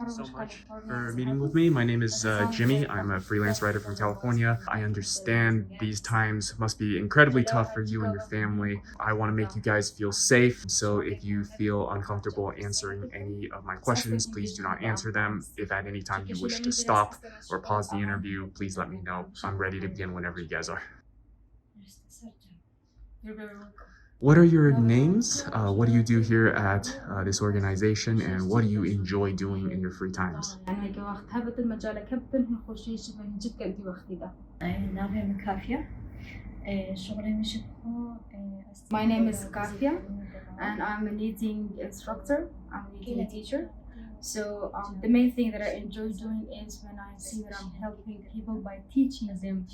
so much for meeting with me. My name is Jimmy. I'm a freelance writer from California. I understand these times must be incredibly tough for you and your family. I want to make you guys feel safe. So if you feel uncomfortable answering any of my questions, please do not answer them. If at any time you wish to stop or pause the interview, please let me know. I'm ready to begin whenever you guys are. You're very welcome. What are your names? What do you do here at this organization, and what do you enjoy doing in your free times? يعني هيك وقت هبت المجال كبتن نخشي شبه جد كنتي وقتي ده. نعم كافية. شغلي مش My name is Kathya, and I'm a knitting instructor. I'm a knitting teacher. So the main thing that I enjoy doing is when I see that I'm helping people by teaching them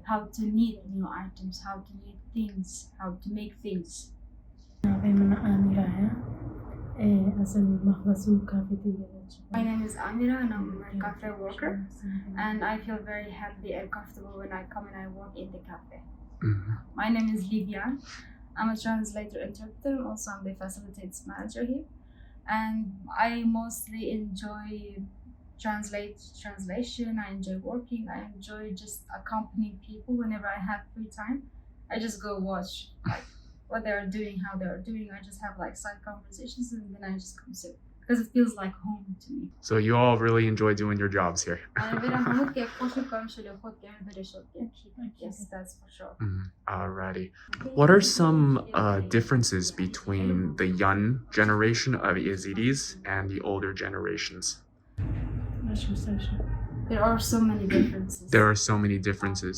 how to knit new items, how to knit things, how to make things. من أميرة أصل مخلصو كافيتيريا. My name is Amira, and I'm a cafe worker, and I feel very happy and comfortable when I come and I work in the cafe. Mhm. My name is Livyan. I'm a translator interpreter. Also, I'm the facilitates manager here, and I mostly enjoy translation. I enjoy working. I enjoy just accompanying people whenever I have free time. I just go watch like what they are doing, how they are doing. I just have like side conversations, and then I just come sit because it feels like home to me. So you all really enjoy doing your jobs here. Yes, that's for sure. Alrighty. What are some differences between the young generation of Yazidis and the older generations? There are so many differences. There are so many differences.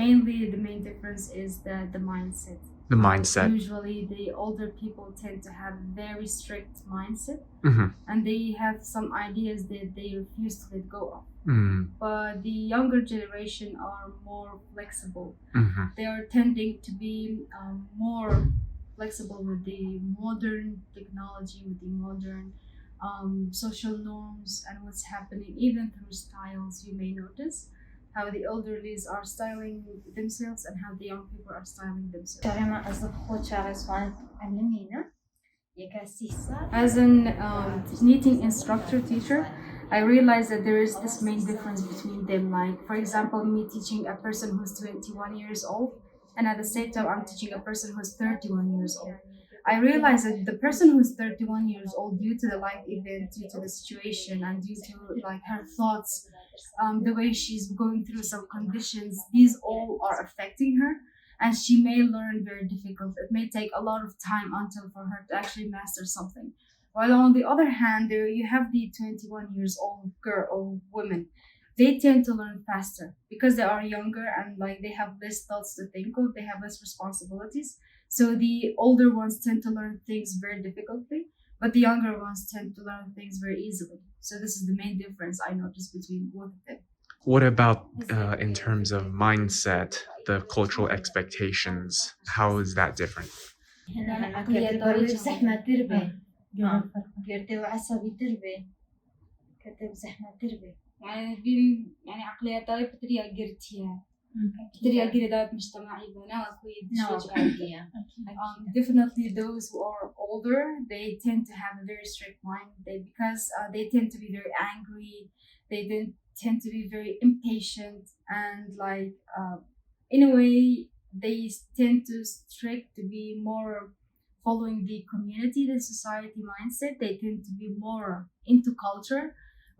Mainly, the main difference is the mindset. The mindset. Usually, the older people tend to have very strict mindset, Mhm. and they have some ideas that they refuse to let go of. Mm. But the younger generation are more flexible. Mhm. They are tending to be more flexible with the modern technology, with the modern social norms and what's happening, even through styles. You may notice how the elderlies are styling themselves and how the young people are styling themselves. As an knitting instructor teacher, I realized that there is this main difference between them. Like, for example, me teaching a person who's 21 years old, and at the same time, I'm teaching a person who's 31 years old. I realized that the person who's 31 years old, due to the life event, due to the situation, and due to like her thoughts, the way she's going through some conditions, these all are affecting her, and she may learn very difficult. It may take a lot of time until for her to actually master something. While on the other hand, there you have the 21 years old girl or women. They tend to learn faster because they are younger and like they have less thoughts to think of, they have less responsibilities. So the older ones tend to learn things very difficultly, but the younger ones tend to learn things very easily. So this is the main difference I noticed between both of them. What about in terms of mindset, the cultural expectations? How is that different? يعني عقلياتها بطريقة قرتية بطريقة قريدات مجتمعية بناء definitely those who are older, they tend to have a very strict mind because they tend to be very angry, they tend to be very impatient, and like in a way they tend to strict to be more following the community, the society mindset. They tend to be more into culture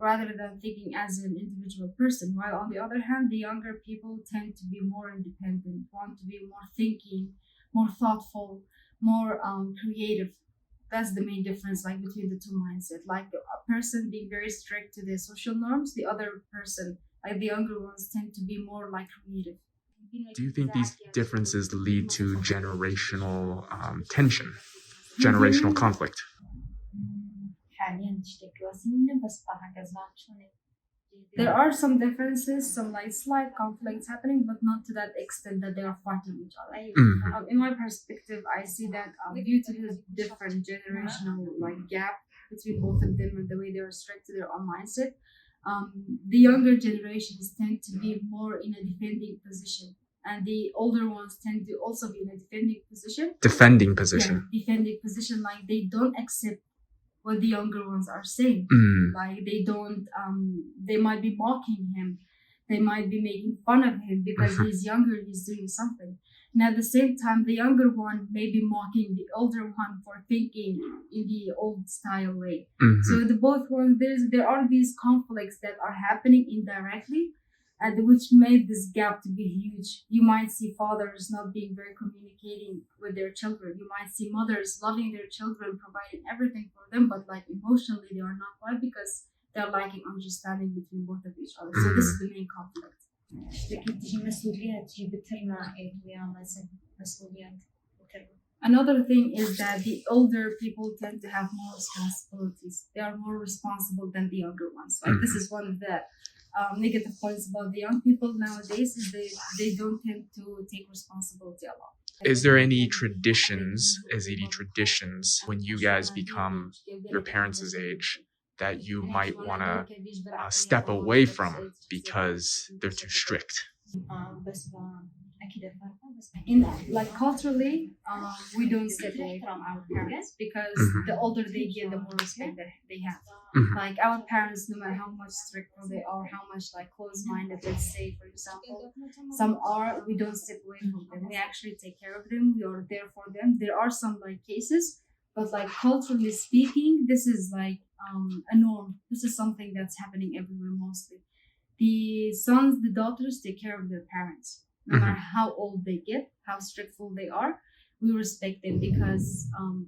rather than thinking as an individual person. While on the other hand, the younger people tend to be more independent, want to be more thinking, more thoughtful, more creative. That's the main difference like between the two mindsets. Like a person being very strict to their social norms, the other person, like the younger ones, tend to be more like creative. Do you think these differences lead to generational tension, generational conflict? There are some differences, some like slight conflicts happening, but not to that extent that they are fighting each other. In my perspective, I see that due to the different generational like gap between both of them and the way they are strict to their own mindset, the younger generations tend to be more in a defending position, and the older ones tend to also be in a defending position. Defending position. Yeah, defending position, like they don't accept what the younger ones are saying. Mm. Like they don't, they might be mocking him, they might be making fun of him because he's younger, he's doing something. And at the same time, the younger one may be mocking the older one for thinking in the old style way. Mhm. So the both ones, there are these conflicts that are happening indirectly, and which made this gap to be huge. You might see fathers not being very communicating with their children. You might see mothers loving their children, providing everything for them, but like emotionally they are not quite because they're lacking understanding between both of each other. So this is the main conflict. لكن تجي مسؤوليات تجي بترنا ويا مسؤوليات بترنا. Another thing is that the older people tend to have more responsibilities. They are more responsible than the younger ones. Like this is one of the negative points about the young people nowadays is they don't tend to take responsibility a lot. Is there any traditions, Yazidi traditions, when you guys become your parents' age that you might want to step away from because they're too strict? بس أكيد أفرقها بس. In like culturally, we don't step away from our parents because the older they get, the more respect that they have. Like our parents, no matter how much stricter they are, how much like close-minded, let's say for example, some are, we don't step away from them. We actually take care of them. We are there for them. There are some like cases, but like culturally speaking, this is like a norm. This is something that's happening everywhere mostly. The sons, the daughters take care of their parents. No matter how old they get, how strictful they are, we respect them because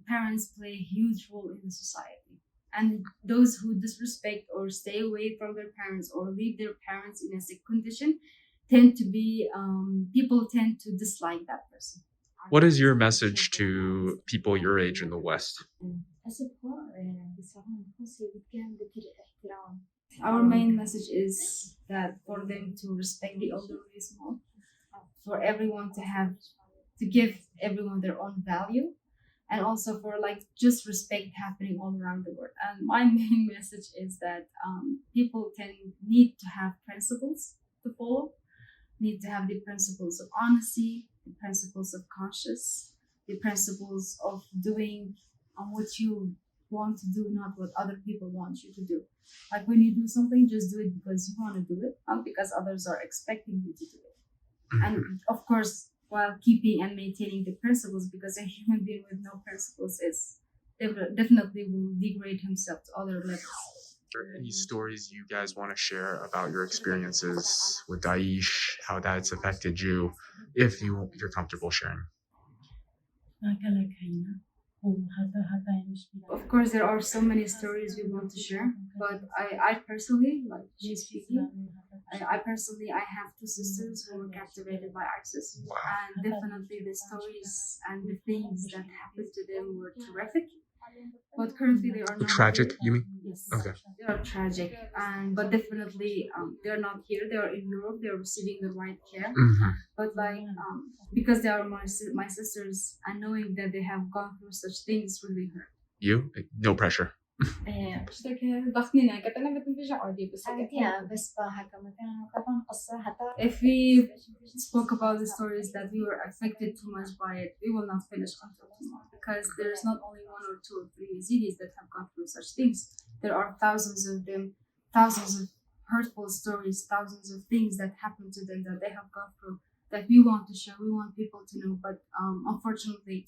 parents play a huge role in the society. And those who disrespect or stay away from their parents or leave their parents in a sick condition tend to be, people tend to dislike that person. What is your message to people your age in the West? Our main message is that for them to respect the elderly more, for everyone to give everyone their own value, and also for like just respect happening all around the world. And my main message is that people need to have principles to follow, need to have the principles of honesty, the principles of conscience, the principles of doing what you want to do, not what other people want you to do. Like when you do something, just do it because you want to do it, not because others are expecting you to do it. And of course, while keeping and maintaining the principles, because a human being with no principles is definitely will degrade himself to other levels. Are there any stories you guys want to share about your experiences with Daesh, how that's affected you, if you're comfortable sharing? Of course, there are so many stories we want to share, but I personally, like she's speaking, I have two sisters who were captivated by ISIS, and definitely the stories and the things that happened to them were terrific. But currently they are not Tragic, here. you mean? Yes. Okay. They are tragic, but definitely they're not here. They are in Europe. They are receiving the right care. But like because they are my sisters, and knowing that they have gone through such things really hurt. You? No pressure. If we spoke about the stories that we were affected too much by it, we will not finish until tomorrow, because there's not only one or two or three Yazidis that have gone through such things. There are thousands of them, thousands of hurtful stories, thousands of things that happened to them that they have gone through that we want to share, we want people to know. But unfortunately,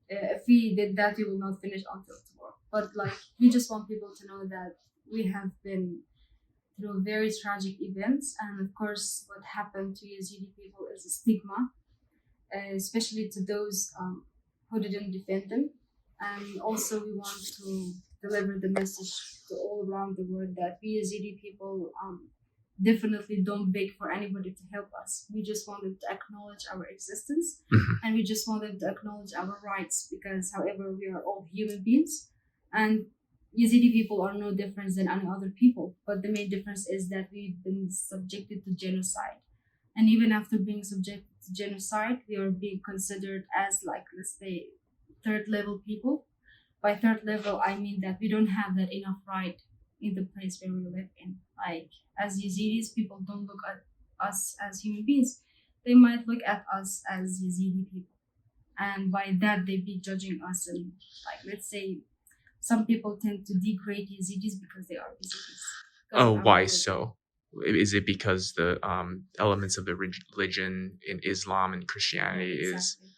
if we did that, we will not finish until tomorrow. But like, we just want people to know that we have been through very tragic events, and of course, what happened to Yazidi people is a stigma, especially to those who didn't defend them. And also, we want to deliver the message to all around the world that we Yazidi people definitely don't beg for anybody to help us. We just want them to acknowledge our existence, and we just want them to acknowledge our rights, because however, we are all human beings, and Yazidi people are no different than any other people. But the main difference is that we've been subjected to genocide, and even after being subjected to genocide, we are being considered as, like, let's say, third level people. By third level, I mean that we don't have that enough right in the place where we live in. Like, as Yazidis, people don't look at us as human beings. They might look at us as Yazidi people, and by that they be judging us and, like, let's say, some people tend to degrade Yazidis because they are Yazidis. Because Oh, of our why religion. so? Is it because the elements of the religion in Islam and Christianity Exactly.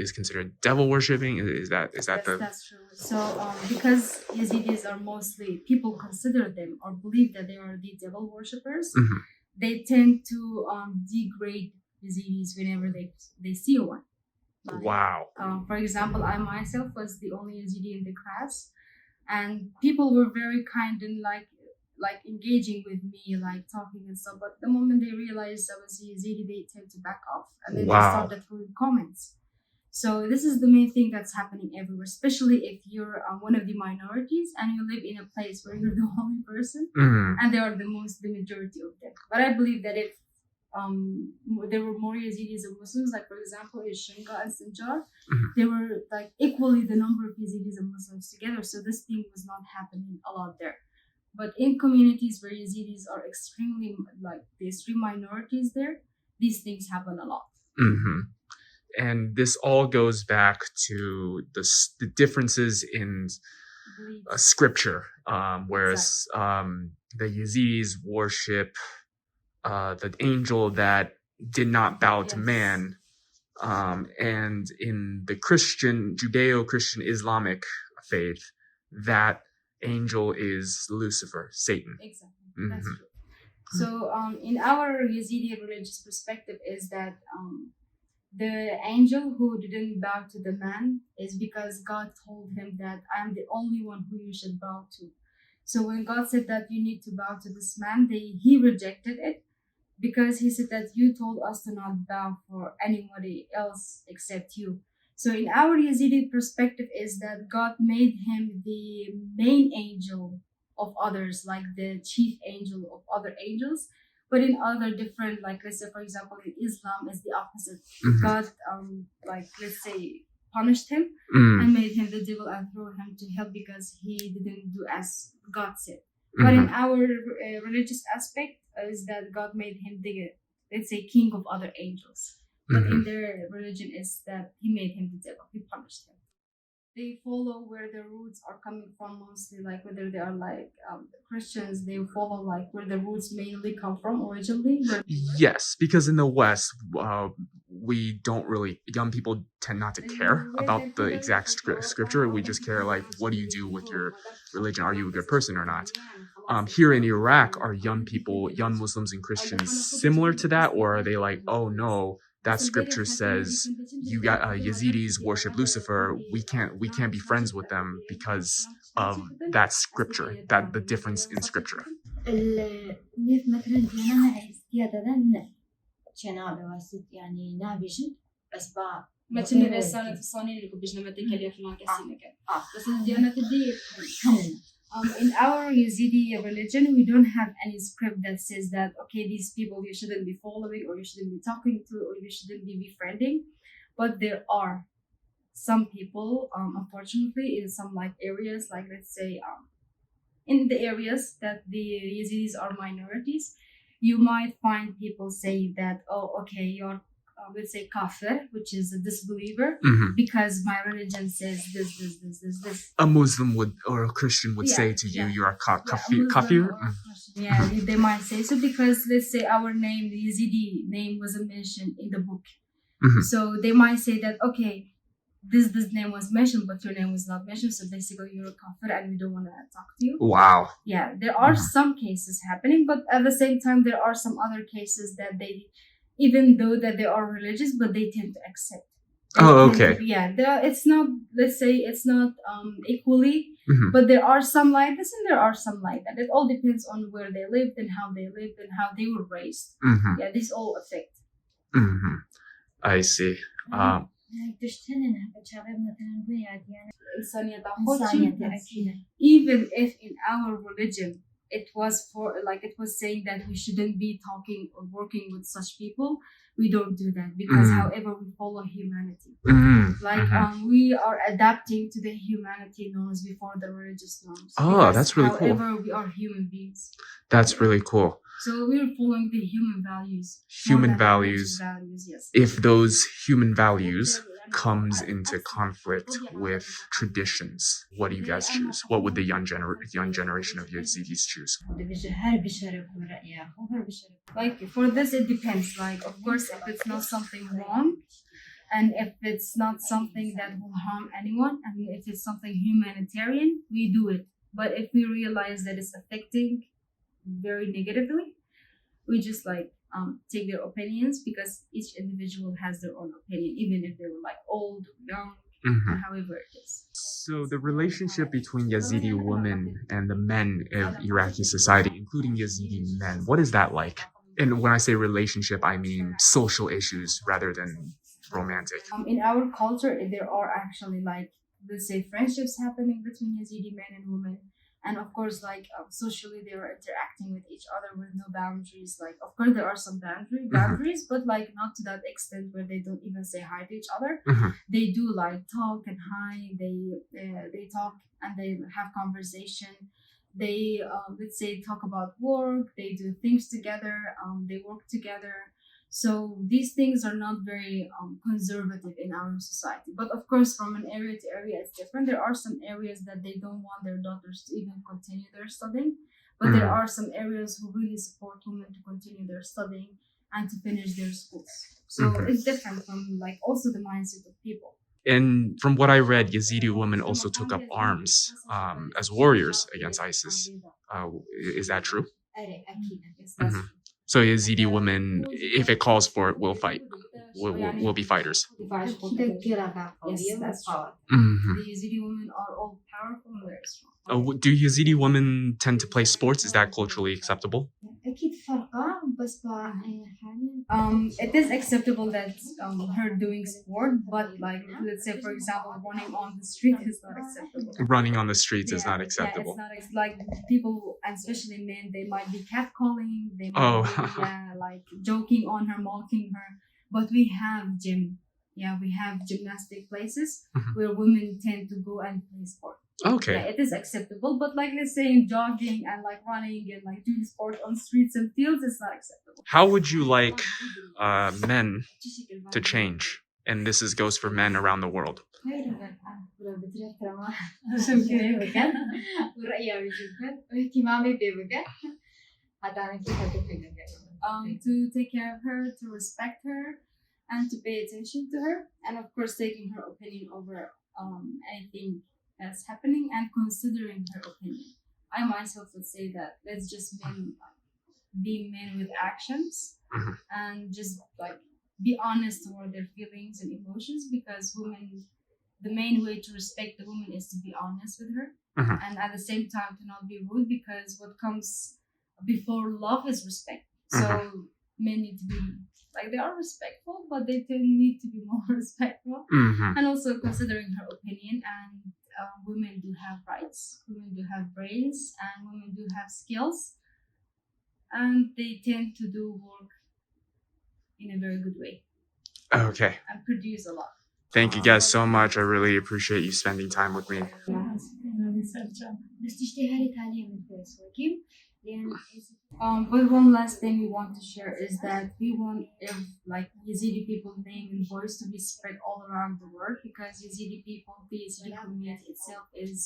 is considered devil worshipping? Is that That's true. So because Yazidis are mostly, people consider them or believe that they are the devil worshippers, Mhm. they tend to degrade Yazidis whenever they see one. Like, Wow. for example, I myself was the only Yazidi in the class, and people were very kind and like engaging with me, like talking and stuff. But the moment they realized I was Yazidi, they tend to back off, and then they Wow. started throwing comments. So this is the main thing that's happening everywhere, especially if you're one of the minorities and you live in a place where you're the only person, Mhm. and they are the majority of them. But I believe that if there were more Yazidis and Muslims, like for example in Shinga and Sinjar, Mhm. there were like equally the number of Yazidis and Muslims together, so this thing was not happening a lot there. But in communities where Yazidis are extremely like the extreme minorities there, these things happen a lot. Mhm. And this all goes back to the differences in Beliefs. scripture, whereas the Yazidis worship the angel that did not bow to Yes. man, and in the Judeo-Christian Islamic faith, that angel is Lucifer, Satan. Exactly, that's Mhm. true. So in our Yazidi religious perspective is that the angel who didn't bow to the man is because God told him that I'm the only one who you should bow to. So when God said that you need to bow to this man, he rejected it because he said that you told us to not bow for anybody else except you. So in our Yazidi perspective is that God made him the main angel of others, like the chief angel of other angels. But in other different, like let's say for example in Islam is the opposite. Mhm. God like let's say punished him Mm. and made him the devil and threw him to hell because he didn't do as God said. But in Mhm. our religious aspect is that God made him the, let's say, king of other angels. But in Mhm. their religion is that he made him the devil. He punished him. They follow where the roots are coming from mostly, like whether they are like Christians, they follow like where the roots mainly come from originally. Where they were. Yes, because in the West, we don't really, young people tend not to care about the exact scripture. We just care like, what do you do with your religion? Are you a good person or not? Here in Iraq, are young Muslims and Christians similar to that, or are they like, oh no, that scripture says you got Yazidis worship Lucifer. We can't be friends with them because of that scripture, that the difference in scripture. نيف مثلا ديانا نعيز زيادة شنا بواسط يعني نابجن بس با ما تنبي السنة الصاني اللي كبجنا ما تكلي فلان كسينك بس الديانة تدي in our Yazidi religion we don't have any script that says that okay these people you shouldn't be following or you shouldn't be talking to or you shouldn't be befriending, but there are some people unfortunately in some like areas like let's say in the areas that the Yazidis are minorities, you might find people saying that, oh, okay, you're, let's say, kafir, which is a disbeliever, Mhm. because my religion says this. A Muslim would or a Christian would say to you, yeah. you are Yeah, a kafir. Muslim or a Christian. Yeah, they might say so because let's say our name, the Yazidi name, wasn't mentioned in the book. Mhm. So they might say that, okay, this name was mentioned, but your name was not mentioned. So basically, you're a kafir and we don't want to talk to you. Wow. Yeah, there are some cases happening, but at the same time, there are some other cases that they, even though that they are religious, but they tend to accept. Oh, okay. It's not. Let's say it's not equally, Mhm. but there are some like this and there are some like that. It all depends on where they lived and how they lived and how they were raised. Mhm. Yeah, these all affect. Mhm. I see. تشتنن بشغل مثلا بيا ديانا إنسانية إنسانية أكيد. Even if in our religion it was for like it was saying that we shouldn't be talking or working with such people, we don't do that because however we follow humanity. Like we are adapting to the humanity norms before the religious norms. Oh, that's really cool. However, we are human beings. That's really cool. So we're following the human values. Human more than values. religious values, yes. If those human values comes into conflict with traditions? What do you guys choose? What would the young generation of Yazidis choose? Like for this, it depends. Like, of course, if it's not something wrong, and if it's not something that will harm anyone, and if it's something humanitarian, we do it. But if we realize that it's affecting very negatively, we just take their opinions, because each individual has their own opinion, even if they were like old, young, Mhm. however it is. So the relationship between Yazidi women and the men of Iraqi society, including Yazidi men, what is that like? And when I say relationship, I mean social issues rather than romantic. In our culture, there are actually, like, let's say, friendships happening between Yazidi men and women, and of course, socially, they are interacting with each other with no boundaries. Like, of course, there are some boundaries, but like not to that extent where they don't even say hi to each other. Mhm. They do like talk and hi. They talk and they have conversation. They let's say talk about work. They do things together. They work together. So these things are not very conservative in our society. But of course, from an area to area, it's different. There are some areas that they don't want their daughters to even continue their studying. But there are some areas who really support women to continue their studying and to finish their schools. So it's different from like also the mindset of people. And from what I read, Yazidi women also took up arms as warriors against ISIS. Is that true? Yes, that's Mhm. true. So Yazidi women, if it calls for it, will fight. Will be fighters. Yes, that's true. Mhm. The Yazidi women are all powerful and very strong. Do Yazidi women tend to play sports? Is that culturally acceptable? It is acceptable that her doing sport, but like let's say for example, running on the street is not acceptable. Running on the streets is not Yeah, acceptable. it's not like people, and especially men, they might be catcalling, they might Oh. be like joking on her, mocking her. But we have gym, we have gymnastic places Mhm. where women tend to go and play sport. Okay. Yeah, it is acceptable, but like let's say jogging and like running and like doing sport on streets and fields is not acceptable. How would you like men to change? And goes for men around the world. To take care of her, to respect her, and to pay attention to her, and of course taking her opinion over anything that's happening and considering her opinion. I myself would say that let's just be men with actions, Mhm. and just like be honest toward their feelings and emotions, because women, the main way to respect the woman is to be honest with her, Mhm. and at the same time to not be rude, because what comes before love is respect. So men need to be like, they are respectful, but they still need to be more respectful, Mhm. and also considering her opinion. And women do have rights, women do have brains, and women do have skills, and they tend to do work in a very good way Okay. and produce a lot. Thank you guys so much. I really appreciate you spending time with me. But one last thing we want to share is that we want if like Yazidi people name and voice to be spread all around the world, because Yazidi people, the Yazidi community itself is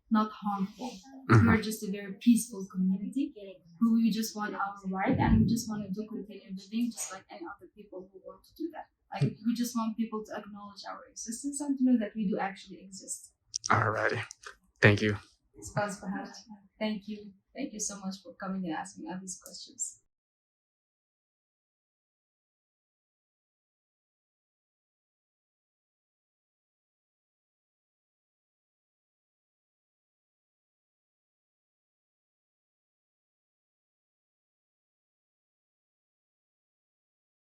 not harmful. We are just a very peaceful community who we just want our right, and we just want to continue living just like any other people who want to do that. Like we just want people to acknowledge our existence and to know that we do actually exist. Alrighty. Thank you. Thank you. Thank you so much for coming and asking us these questions.